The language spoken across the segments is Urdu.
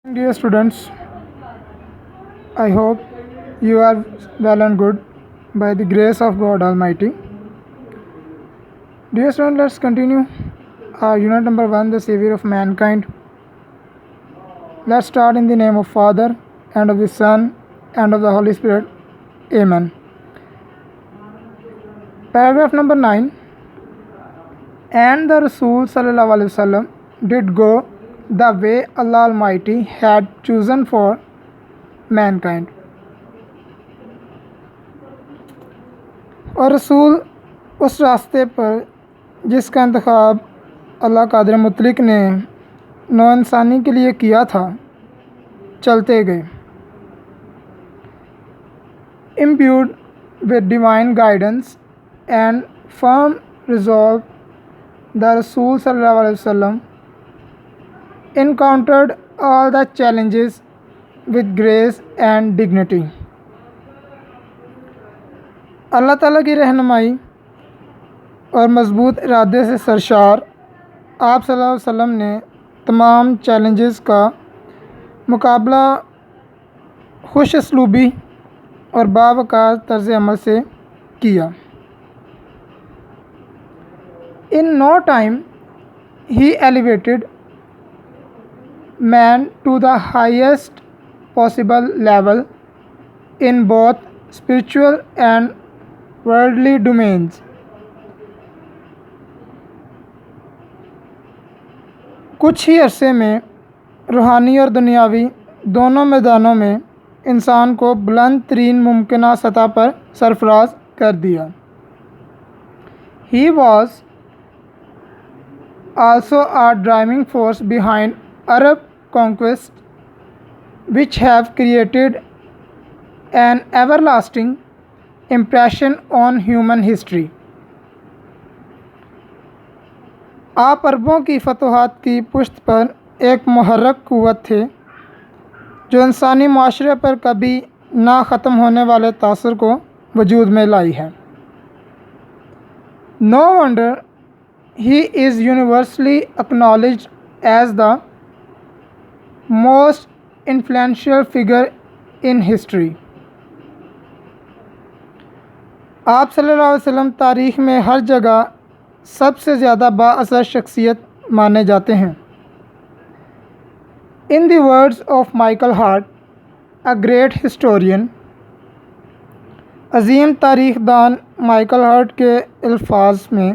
Dear students, I hope you are well and good by the grace of God Almighty. Dear students, let's continue our unit number 1, the Savior of Mankind. Let's start in the name of Father and of the Son and of the Holy Spirit. Amen. Paragraph number 9. And the Rasul Sallallahu Alaihi Wasallam did go the way Allah Almighty had chosen for mankind. اور رسول اس راستے پر جس کا انتخاب اللہ قادر مطلق نے نو انسانی کے لیے کیا تھا چلتے گئے. Imbued with divine guidance and firm resolve, the Rasul Sallallahu Alaihi Wasallam encountered all the challenges with grace and dignity. اللہ تعالیٰ کی رہنمائی اور مضبوط ارادے سے سرشار آپ صلی اللہ علیہ وسلم نے تمام چیلنجز کا مقابلہ خوش اسلوبی اور باوقار طرز عمل سے کیا. In no time he elevated man to the highest possible level in both spiritual and worldly domains. کچھ ہی عرصے میں روحانی اور دنیاوی دونوں میدانوں میں انسان کو بلند ترین ممکنہ سطح پر سرفراز کر دیا. He was also a driving force behind Arab conquest, which have created an everlasting impression on human history. آپ عربوں کی فتوحات کی پشت پر ایک محرک قوت تھے جو انسانی معاشرے پر کبھی نہ ختم ہونے والے تاثر کو وجود میں لائی ہے. No wonder he is universally acknowledged as the most influential figure in history. آپ صلی اللہ علیہ وسلم تاریخ میں ہر جگہ سب سے زیادہ با اثر شخصیت مانے جاتے ہیں. In the words of Michael Hart, a great historian, عظیم تاریخ دان مائیکل ہارٹ کے الفاظ میں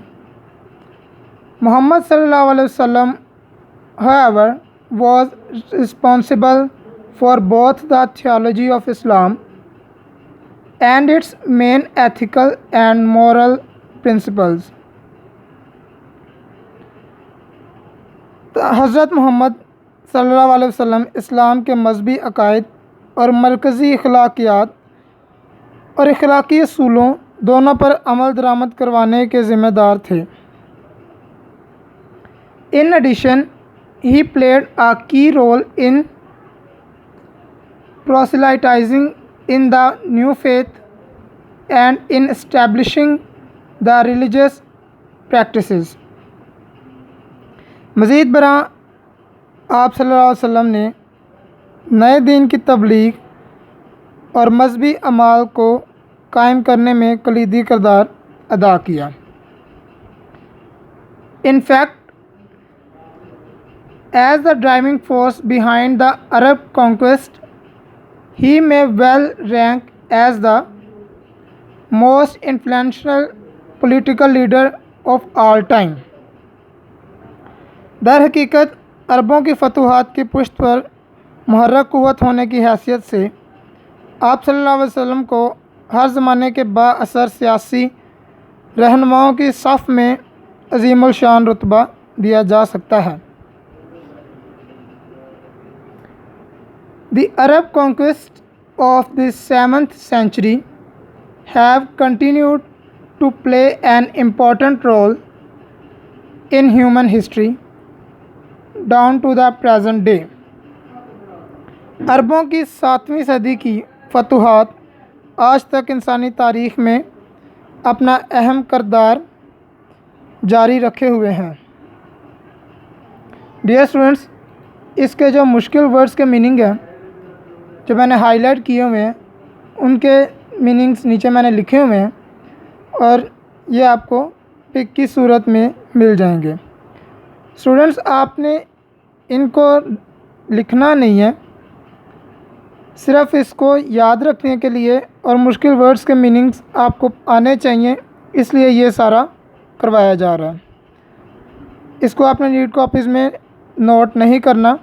محمد صلی اللہ علیہ وسلم however was responsible for both the theology of Islam and its main ethical and moral principles. حضرت محمد صلی اللہ علیہ وسلم اسلام کے مذہبی عقائد اور مرکزی اخلاقیات اور اخلاقی اصولوں دونوں پر عمل درآمد کروانے کے ذمہ دار تھے. In addition, he played a key role in proselytizing in the new faith and in establishing the religious practices. مزید برآں آپ صلی اللہ علیہ وسلم نے نئے دین کی تبلیغ اور مذہبی اعمال کو قائم کرنے میں کلیدی کردار ادا کیا. In fact, as the driving force behind the Arab conquest, he may well rank as the most influential political leader of all time. در حقیقت عربوں کی فتوحات کی پشت پر محرک قوت ہونے کی حیثیت سے آپ صلی اللہ علیہ وسلم کو ہر زمانے کے با اثر سیاسی رہنماؤں کی صف میں عظیم الشان رتبہ دیا جا سکتا ہے. The Arab conquest of the 7th century have continued to play an important role in human history down to the present day. عربوں کی 7ویں صدی کی فتوحات آج تک انسانی تاریخ میں اپنا اہم کردار جاری رکھے ہوئے ہیں. Dear students, اس کے جو مشکل ورڈز کے میننگ ہیں جو میں نے ہائی لائٹ کیے ہوئے ہیں ان کے میننگز نیچے میں نے لکھے ہوئے ہیں اور یہ آپ کو پک کی صورت میں مل جائیں گے۔ اسٹوڈنٹس آپ نے ان کو لکھنا نہیں ہے، صرف اس کو یاد رکھنے کے لیے اور مشکل ورڈز کے میننگز آپ کو آنے چاہیے، اس لیے یہ سارا کروایا جا رہا ہے۔ اس کو آپ نے نیٹ کاپیز میں نوٹ نہیں کرنا۔